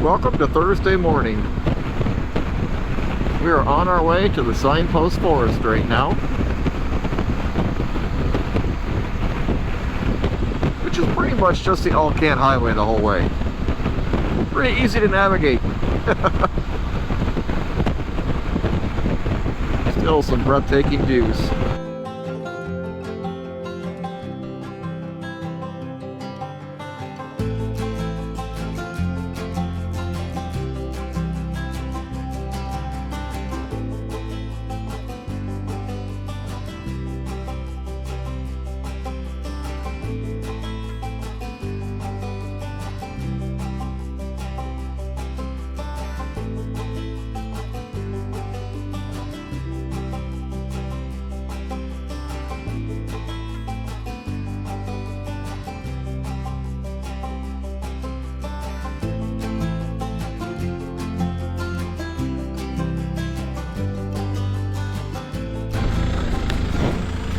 Welcome to Thursday morning. We are on our way to the Signpost Forest right now, which is pretty much just the Alcan Highway the whole way. Pretty easy to navigate. Still some breathtaking views.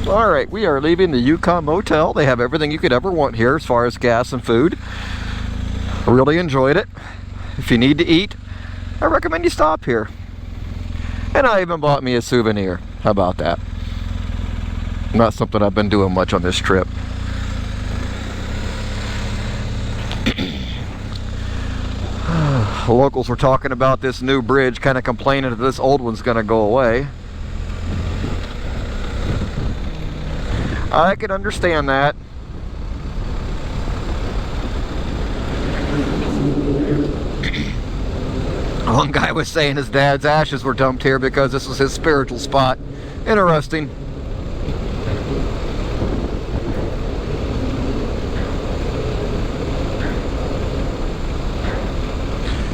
Alright, we are leaving the Yukon Motel. They have everything you could ever want here as far as gas and food. I really enjoyed it. If you need to eat, I recommend you stop here. And I even bought me a souvenir. How about that? Not something I've been doing much on this trip. The locals were talking about this new bridge, kind of complaining that this old one's going to go away. I can understand that. One guy was saying his dad's ashes were dumped here because this was his spiritual spot. Interesting.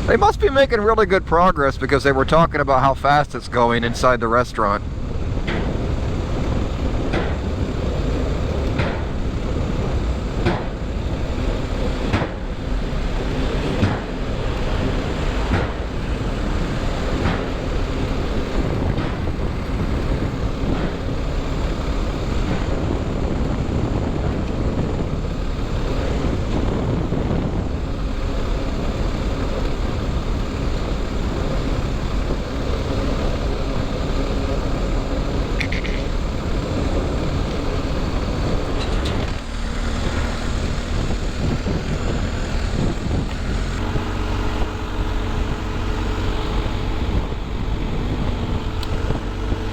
They must be making really good progress because they were talking about how fast it's going inside the restaurant.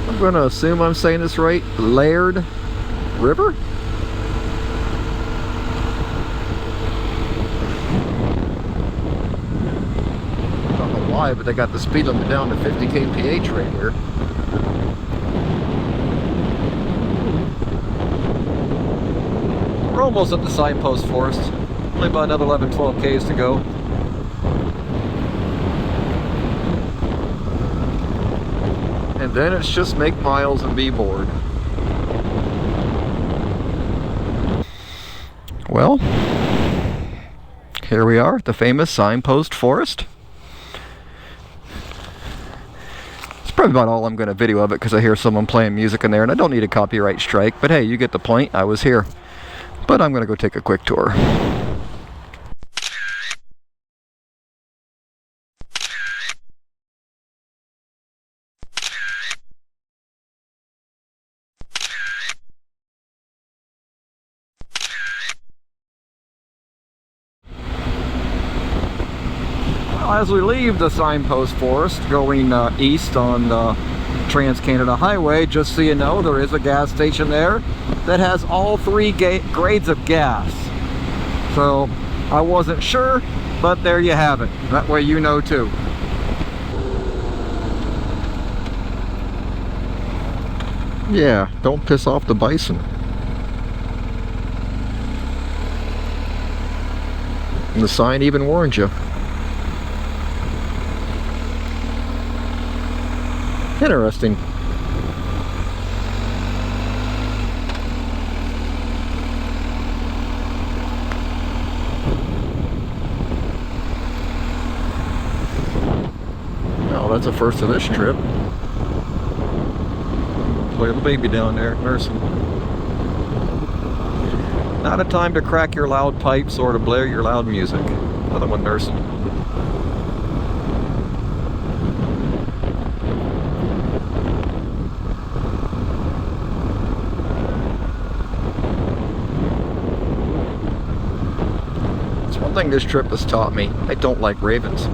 I'm going to assume I'm saying this right. Laird River? I don't know why, but they got the speed limit down to 50 kph right here. We're almost at the Signpost Forest. Only about another 11-12 k's to go. And then it's just make miles and be bored. Well, here we are at the famous Signpost Forest. It's probably about all I'm going to video of it because I hear someone playing music in there and I don't need a copyright strike, but hey, you get the point. I was here. But I'm going to go take a quick tour. As we leave the Signpost Forest going east on the Trans-Canada Highway, just so you know, there is a gas station there that has all three grades of gas. So I wasn't sure, but there you have it. That way you know too. Yeah, don't piss off the bison. And the sign even warns you. Interesting. Oh, that's a first of this trip. Little baby down there nursing. Not a time to crack your loud pipes or to blare your loud music. Another one nursing. something this trip has taught me. I don't like ravens.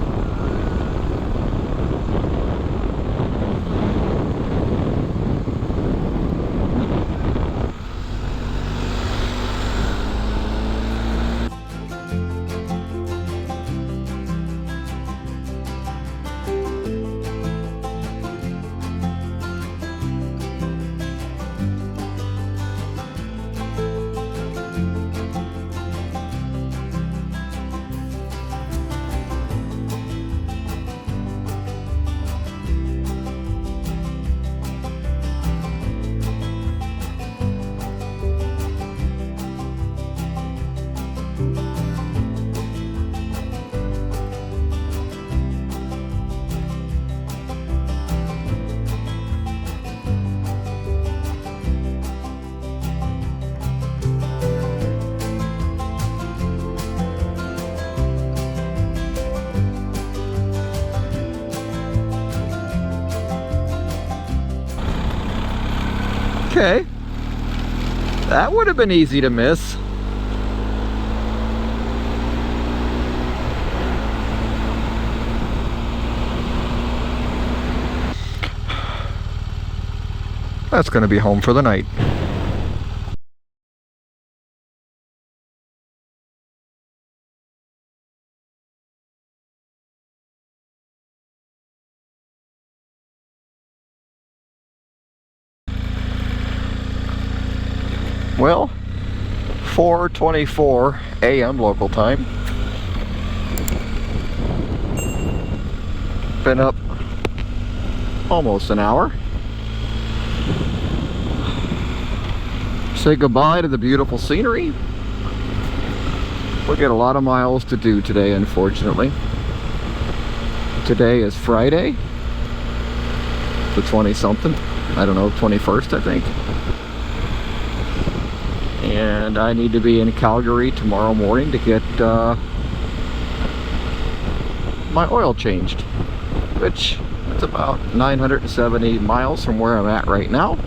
Okay, that would have been easy to miss. That's going to be home for the night. Well, 4:24 a.m. local time. Been up almost an hour. Say goodbye to the beautiful scenery. We'll get a lot of miles to do today, unfortunately. Today is Friday, the 20-something. I don't know, 21st, I think. And I need to be in Calgary tomorrow morning to get my oil changed, which is about 970 miles from where I'm at right now.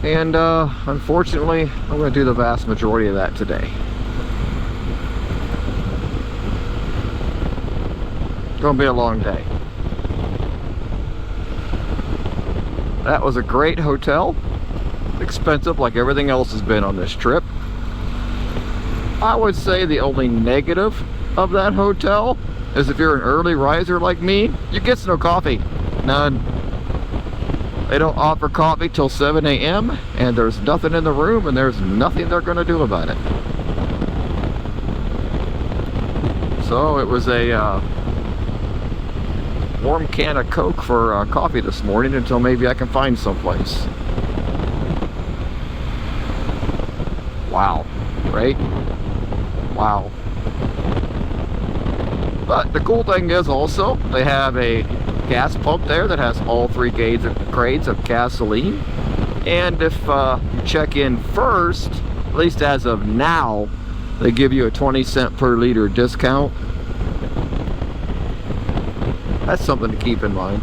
And unfortunately, I'm going to do the vast majority of that today. Going to be a long day. That was a great hotel. Expensive like everything else has been on this trip. I would say the only negative of that hotel is if you're an early riser like me, you get no coffee. None. They don't offer coffee till 7 a.m. and there's nothing in the room and there's nothing they're going to do about it. So it was a warm can of Coke for coffee this morning until maybe I can find someplace. Wow, right? Wow. But the cool thing is also they have a gas pump there that has all three grades of gasoline. And if you check in first, at least as of now, they give you a 20-cent per liter discount. That's something to keep in mind.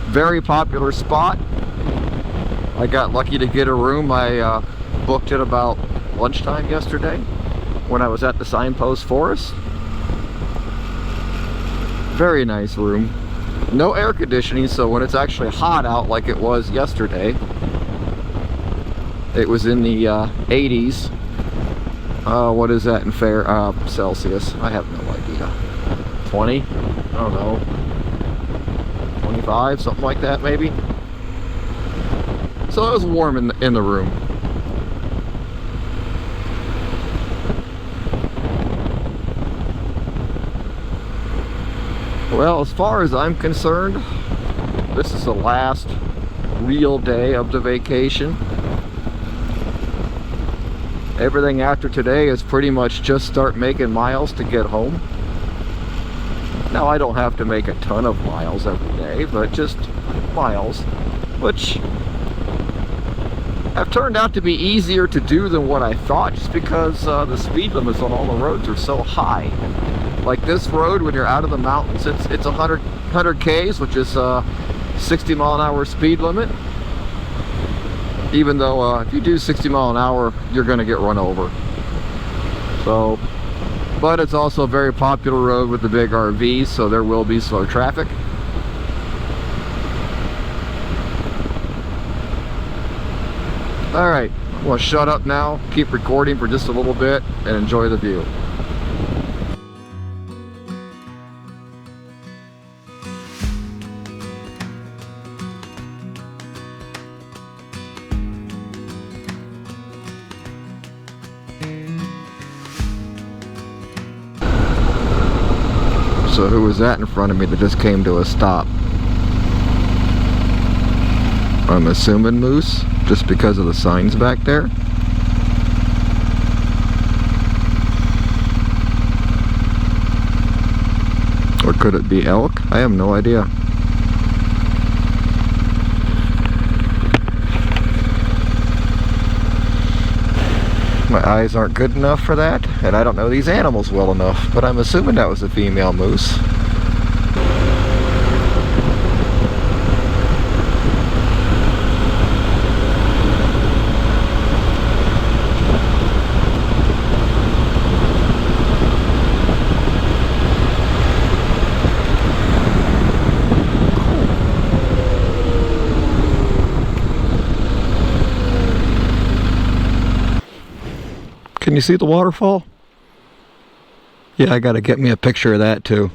Very popular spot. I got lucky to get a room. I booked it about lunchtime yesterday when I was at the Signpost Forest. Very nice room. No air conditioning, so when it's actually hot out like it was yesterday, it was in the 80s. What is that in Celsius? I have no idea. 20? I don't know. 25, something like that maybe. So it was warm in the room. Well, as far as I'm concerned, this is the last real day of the vacation. Everything after today is pretty much just start making miles to get home. Now, I don't have to make a ton of miles every day, but just miles, which have turned out to be easier to do than what I thought, just because the speed limits on all the roads are so high. Like this road, when you're out of the mountains, it's 100 Ks, which is 60 mile an hour speed limit. Even though if you do 60 mile an hour, you're going to get run over. So but it's also a very popular road with the big RVs, so there will be slow traffic. Alright, we'll shut up now, keep recording for just a little bit, and enjoy the view. So who was that in front of me that just came to a stop? I'm assuming moose, just because of the signs back there. Or could it be elk? I have no idea. My eyes aren't good enough for that, and I don't know these animals well enough, but I'm assuming that was a female moose. Can you see the waterfall? Yeah, I gotta get me a picture of that too.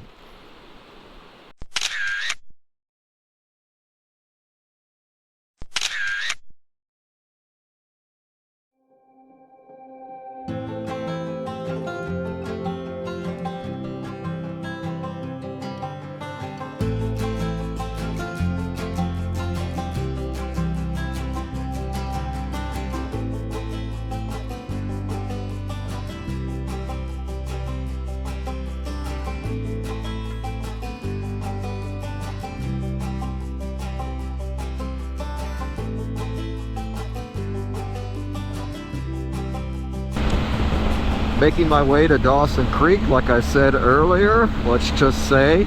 Making my way to Dawson Creek, like I said earlier. Let's just say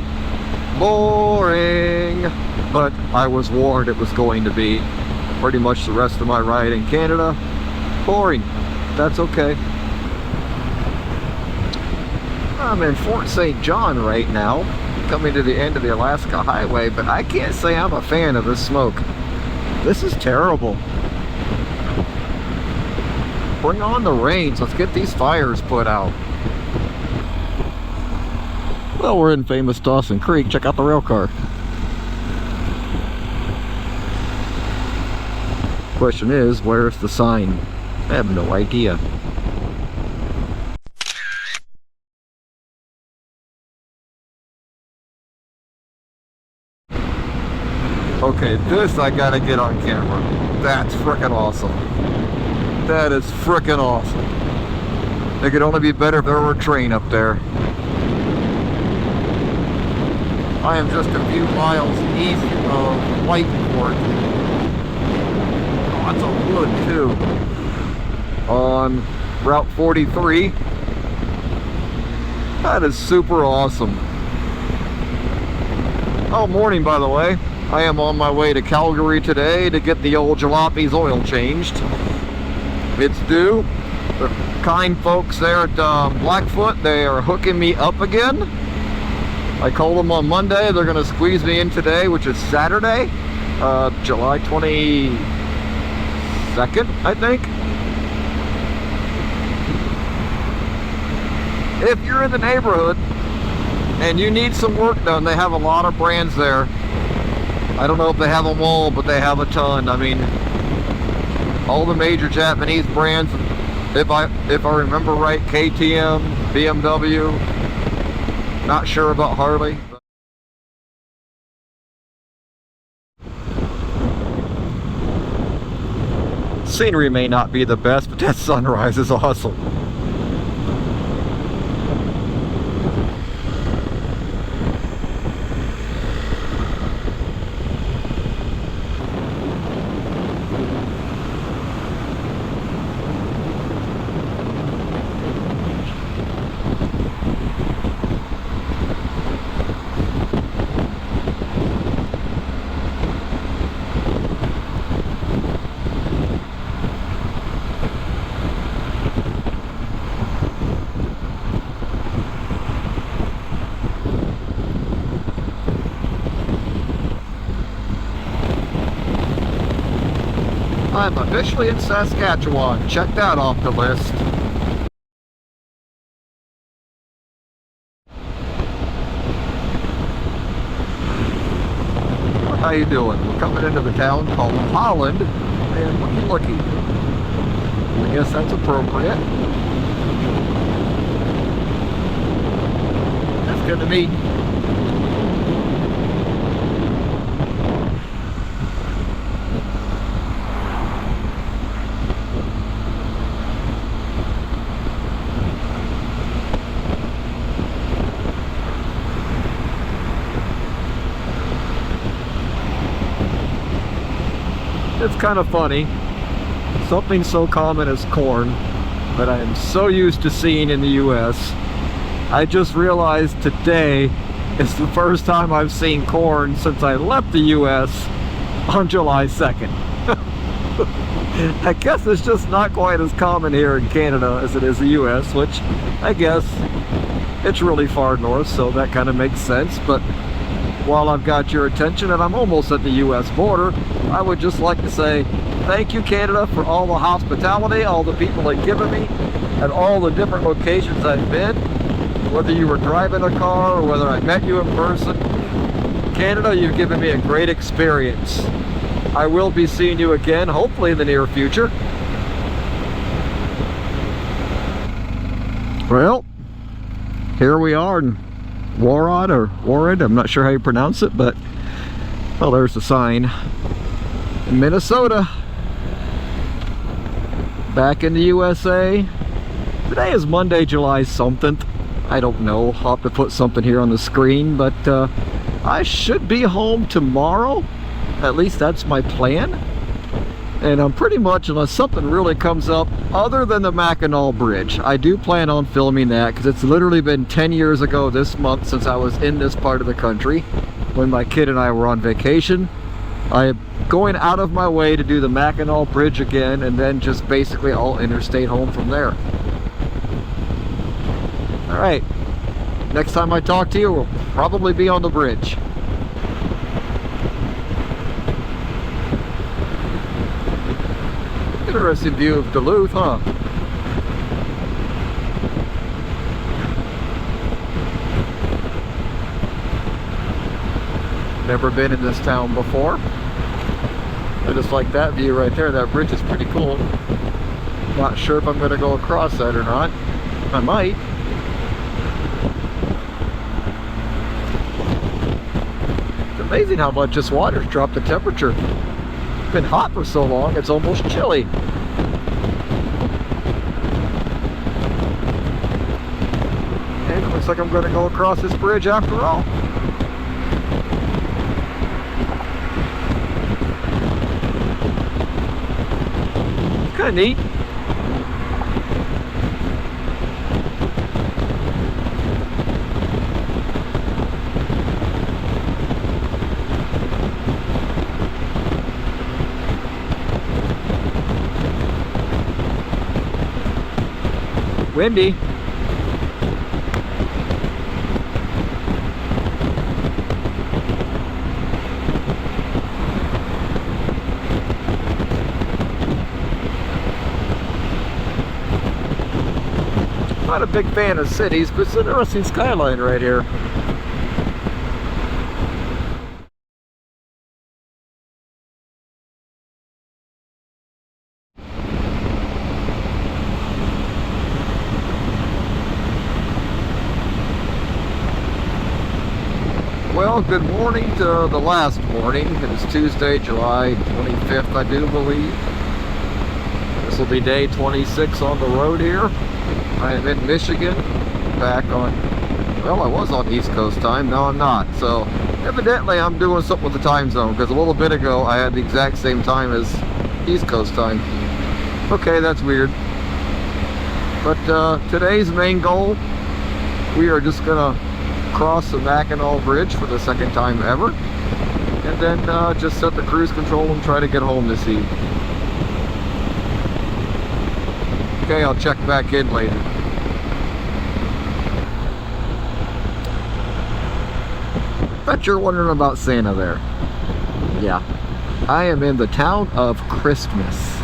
boring, but I was warned it was going to be. Pretty much the rest of my ride in Canada, boring. That's okay. I'm in Fort St. John right now, coming to the end of the Alaska Highway, but I can't say I'm a fan of this smoke. This is terrible. Bring on the rains. Let's get these fires put out. Well, we're in famous Dawson Creek. Check out the rail car. Question is, where's the sign? I have no idea. Okay, this I gotta get on camera. That's frickin' awesome. That is frickin' awesome. It could only be better if there were a train up there. I am just a few miles east of Whiteport. Oh, that's a wood too. On Route 43. That is super awesome. Oh, morning, by the way. I am on my way to Calgary today to get the old jalape's oil changed. It's due. The kind folks there at Blackfoot, they are hooking me up again. I called them on Monday. They're going to squeeze me in today, which is Saturday, July 22nd, I think. If you're in the neighborhood and you need some work done, they have a lot of brands there. I don't know if they have them all, but they have a ton. I mean, all the major Japanese brands, if I remember right, KTM, BMW, not sure about Harley. Scenery may not be the best, but that sunrise is awesome. I'm officially in Saskatchewan. Check that off the list. How you doing? We're coming into the town called Holland, and looky. I guess that's appropriate. That's good to meet. It's kind of funny, something so common as corn that I am so used to seeing in the US. I just realized today is the first time I've seen corn since I left the US on July 2nd. I guess it's just not quite as common here in Canada as it is the US, which I guess it's really far north, so that kind of makes sense. But while I've got your attention and I'm almost at the US border, I would just like to say thank you, Canada, for all the hospitality, all the people they've given me, and all the different locations I've been. Whether you were driving a car or whether I met you in person, Canada, you've given me a great experience. I will be seeing you again, hopefully in the near future. Well, here we are in Warad or Warad, I'm not sure how you pronounce it, but well, there's the sign. In Minnesota, back in the USA. Today is Monday, July something. I don't know, I'll have to put something here on the screen, but I should be home tomorrow. At least that's my plan. And I'm pretty much, unless something really comes up other than the Mackinac Bridge, I do plan on filming that, because it's literally been 10 years ago this month since I was in this part of the country when my kid and I were on vacation. I am going out of my way to do the Mackinac Bridge again, and then just basically all interstate home from there. Alright, next time I talk to you, we'll probably be on the bridge. Interesting view of Duluth, huh? Never been in this town before. I just like that view right there. That bridge is pretty cool. Not sure if I'm going to go across that or not. I might. It's amazing how much this water's dropped the temperature. It's been hot for so long, it's almost chilly. And it looks like I'm going to go across this bridge after all. Kind of neat. Windy. Not a big fan of cities, but it's an interesting skyline right here. Well, good morning to the last morning. It is Tuesday, July 25th, I do believe. This will be day 26 on the road here. I am in Michigan, back on, well, I was on East Coast time, now I'm not. So, evidently I'm doing something with the time zone, because a little bit ago I had the exact same time as East Coast time. Okay, that's weird. But today's main goal, we are just gonna cross the Mackinac Bridge for the second time ever, and then just set the cruise control and try to get home this evening. Okay, I'll check back in later. Bet you're wondering about Santa there. Yeah, I am in the town of Christmas.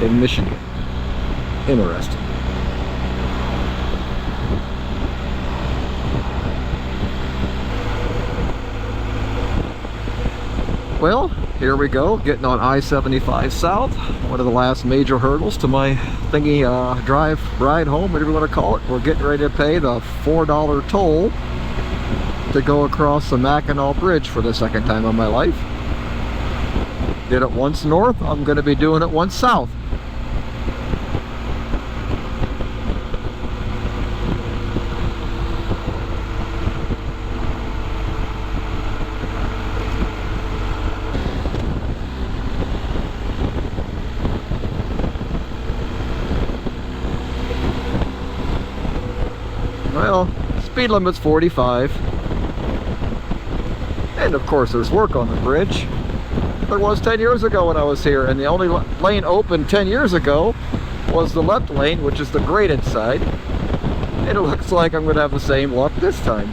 in Michigan. Interesting. Well, here we go, getting on I-75 South, one of the last major hurdles to my thingy ride home, whatever you want to call it. We're getting ready to pay the $4 toll to go across the Mackinac Bridge for the second time in my life. Did it once north, I'm going to be doing it once south. Well, speed limit's 45. And of course there's work on the bridge. There was 10 years ago when I was here, and the only lane open 10 years ago was the left lane, which is the graded side. And it looks like I'm going to have the same luck this time.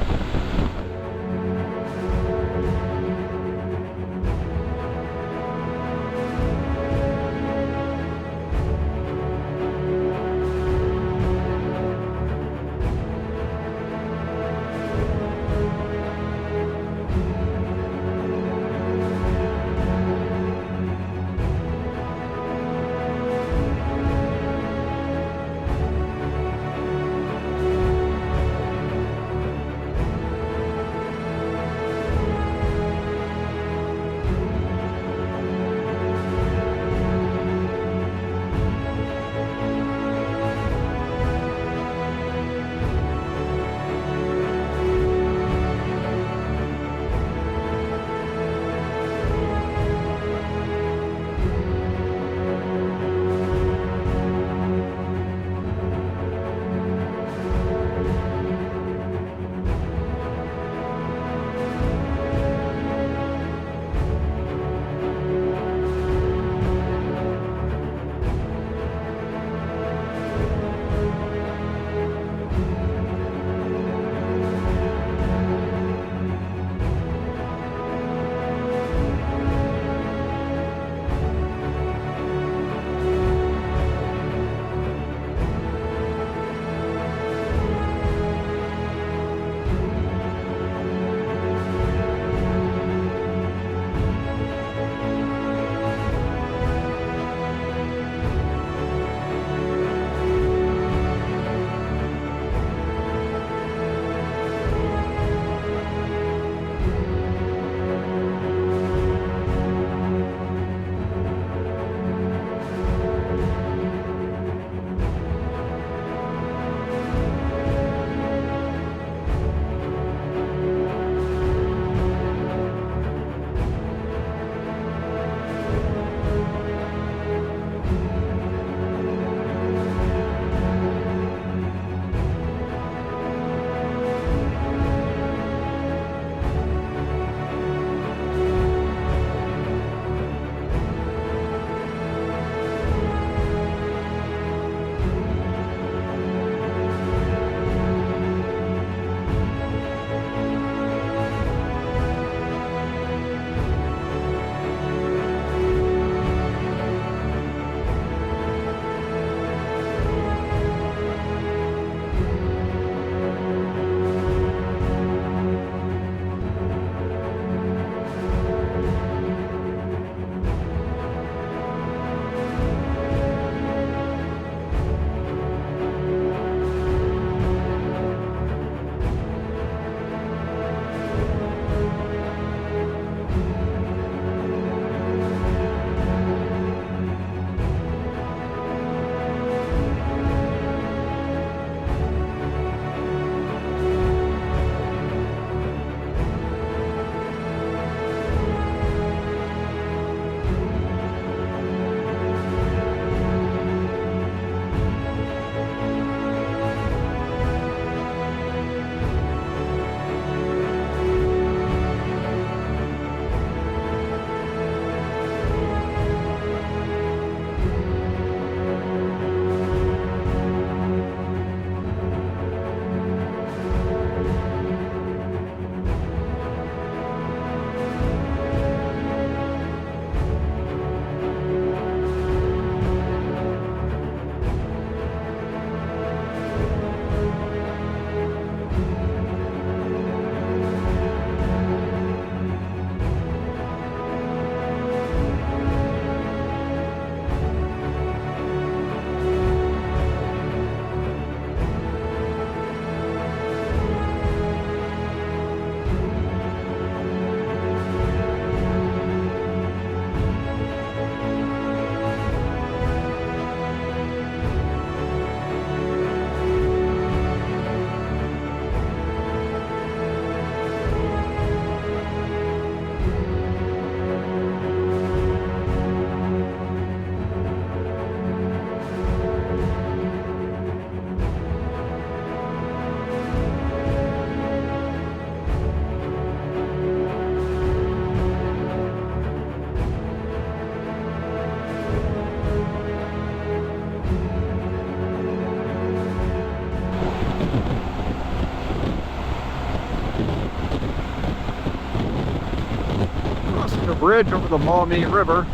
bridge over the Maumee River.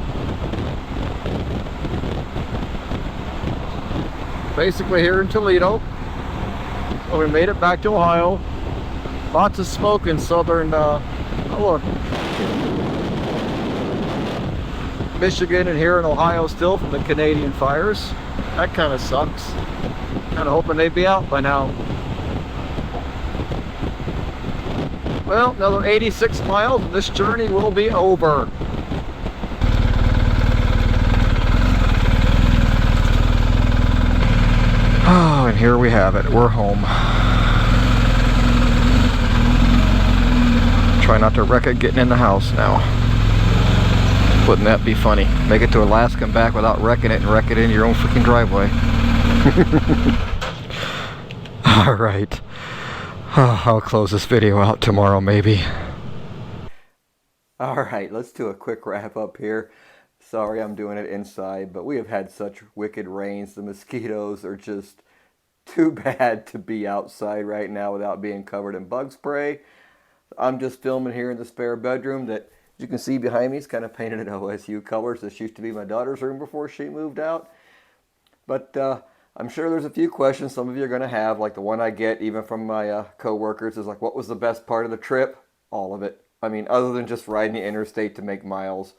Basically here in Toledo. So we made it back to Ohio. Lots of smoke in southern, oh look, Michigan and here in Ohio still from the Canadian fires. That kind of sucks. Kind of hoping they'd be out by now. Well, another 86 miles and this journey will be over. Oh, and here we have it. We're home. Try not to wreck it getting in the house now. Wouldn't that be funny? Make it to Alaska and back without wrecking it and wreck it in your own freaking driveway. Alright. I'll close this video out tomorrow maybe. Alright, let's do a quick wrap up here. Sorry I'm doing it inside, but we have had such wicked rains. The mosquitoes are just too bad to be outside right now without being covered in bug spray. I'm just filming here in the spare bedroom that you can see behind me is kind of painted in OSU colors. This used to be my daughter's room before she moved out. But I'm sure there's a few questions some of you are going to have, like the one I get even from my co-workers is like, what was the best part of the trip? All of it. I mean, other than just riding the interstate to make miles,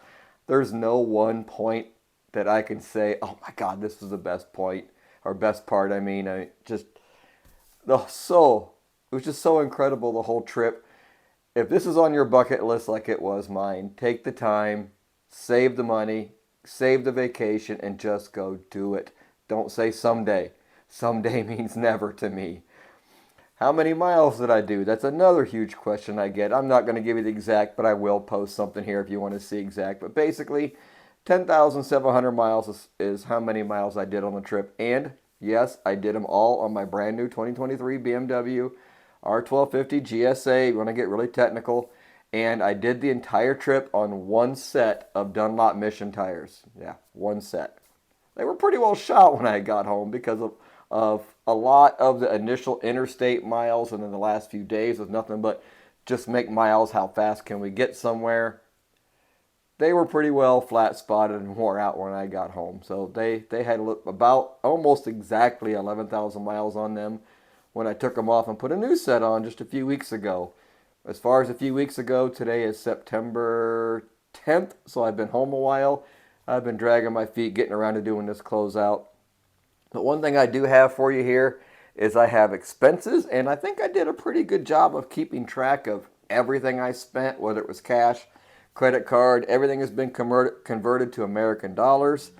there's no one point that I can say, oh my God, this was the best point, or best part. I mean, it was just so incredible, the whole trip. If this is on your bucket list like it was mine, take the time, save the money, save the vacation, and just go do it. Don't say someday. Someday means never to me. How many miles did I do? That's another huge question I get. I'm not going to give you the exact, but I will post something here if you want to see exact. But basically, 10,700 miles is how many miles I did on the trip. And yes, I did them all on my brand new 2023 BMW R1250 GSA, when I get really technical, and I did the entire trip on one set of Dunlop Mission tires. Yeah, one set. They were pretty well shot when I got home because of a lot of the initial interstate miles, and then the last few days was nothing but just make miles, how fast can we get somewhere. They were pretty well flat spotted and wore out when I got home. So they had about almost exactly 11,000 miles on them when I took them off and put a new set on just a few weeks ago. As far as a few weeks ago, today is September 10th, so I've been home a while. I've been dragging my feet getting around to doing this closeout. But one thing I do have for you here is I have expenses, and I think I did a pretty good job of keeping track of everything I spent, whether it was cash, credit card, everything has been converted to American dollars.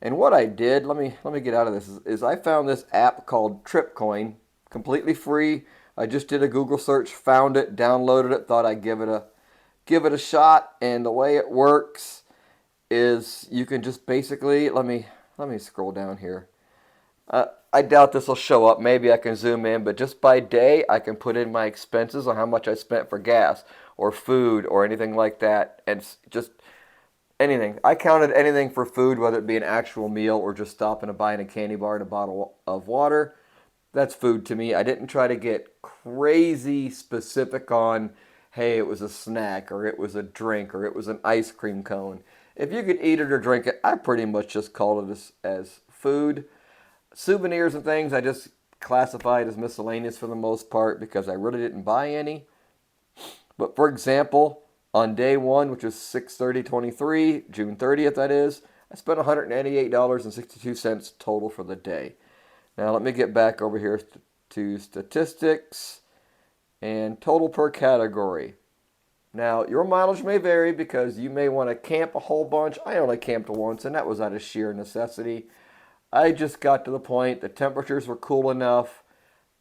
And what I did, let me get out of this, is I found this app called TripCoin. Completely free. I just did a Google search, found it, downloaded it, thought I'd give it a shot. And the way it works is you can just basically, let me scroll down here. I doubt this will show up. Maybe I can zoom in, but just by day I can put in my expenses on how much I spent for gas or food or anything like that, and just anything. I counted anything for food, whether it be an actual meal or just stopping and buying a candy bar and a bottle of water. That's food to me. I didn't try to get crazy specific on, hey, it was a snack, or it was a drink, or it was an ice cream cone. If you could eat it or drink it, I pretty much just called it as food. Souvenirs and things, I just classified as miscellaneous for the most part because I really didn't buy any. But for example, on day one, which is 6/30/23, June 30th that is, I spent $188.62 total for the day. Now let me get back over here to statistics and total per category. Now your mileage may vary because you may want to camp a whole bunch. I only camped once, and that was out of sheer necessity. I just got to the point, the temperatures were cool enough.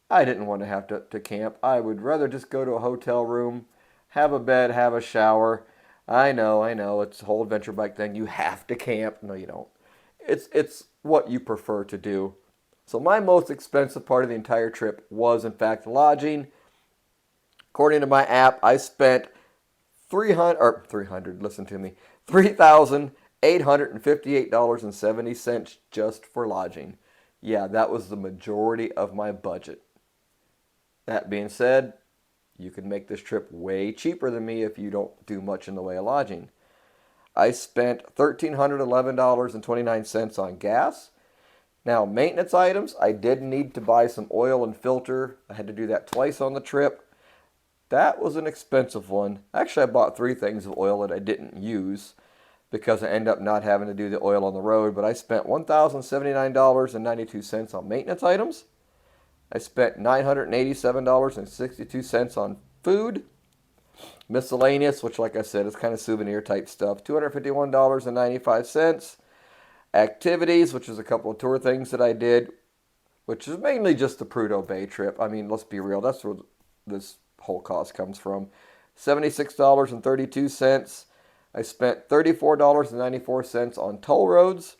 I didn't want to have to camp. I would rather just go to a hotel room, have a bed, have a shower. I know, it's a whole adventure bike thing. You have to camp. No, you don't. It's what you prefer to do. So my most expensive part of the entire trip was, in fact, lodging. According to my app, I spent $3,858.70 just for lodging. Yeah, that was the majority of my budget. That being said, you can make this trip way cheaper than me if you don't do much in the way of lodging. I spent $1,311.29 on gas. Now, maintenance items, I did need to buy some oil and filter. I had to do that twice on the trip. That was an expensive one. Actually, I bought 3 things of oil that I didn't use because I ended up not having to do the oil on the road. But I spent $1,079.92 on maintenance items. I spent $987.62 on food. Miscellaneous, which like I said is kind of souvenir type stuff, $251.95. Activities, which is a couple of tour things that I did, which is mainly just the Prudhoe Bay trip. I mean, let's be real, that's where this whole cost comes from. $76.32. I spent $34.94 on toll roads.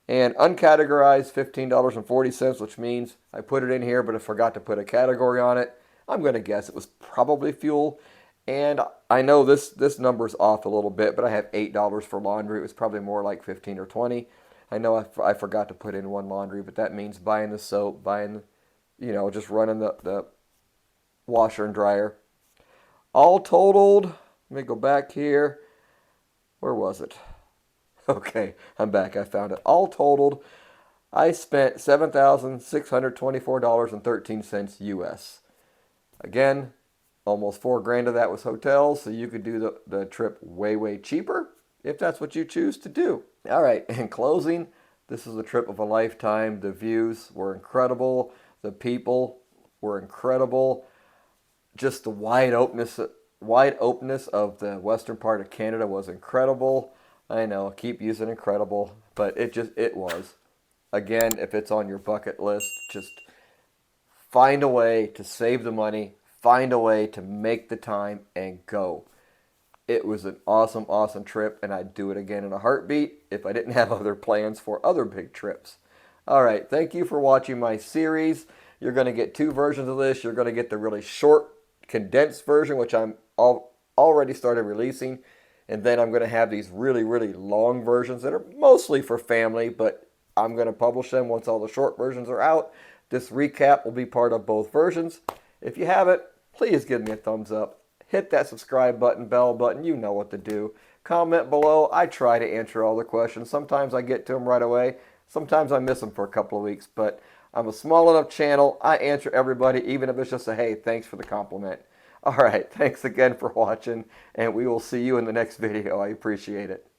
And uncategorized, $15.40, which means I put it in here, but I forgot to put a category on it. I'm going to guess it was probably fuel. And I know this number's off a little bit, but I have $8 for laundry. It was probably more like 15 or 20. I know I forgot to put in one laundry, but that means buying the soap, buying, just running the washer and dryer. All totaled, let me go back here. Where was it? Okay, I'm back. I found it. All totaled, I spent $7,624.13 US. Again, almost $4,000 of that was hotels, so you could do the trip way, way cheaper if that's what you choose to do. All right, in closing, this is a trip of a lifetime. The views were incredible. The people were incredible. Just the wide openness of the western part of Canada was incredible. I know, I keep using incredible, but it was. Again, if it's on your bucket list, just find a way to save the money, find a way to make the time, and go. It was an awesome, awesome trip, and I'd do it again in a heartbeat if I didn't have other plans for other big trips. All right, thank you for watching my series. You're going to get 2 versions of this. You're going to get the really short, condensed version, which I'm already started releasing. And then I'm going to have these really, really long versions that are mostly for family, but I'm going to publish them once all the short versions are out. This recap will be part of both versions. If you haven't, please give me a thumbs up. Hit that subscribe button, bell button. You know what to do. Comment below. I try to answer all the questions. Sometimes I get to them right away. Sometimes I miss them for a couple of weeks, but I'm a small enough channel. I answer everybody, even if it's just a, hey, thanks for the compliment. All right, thanks again for watching, and we will see you in the next video. I appreciate it.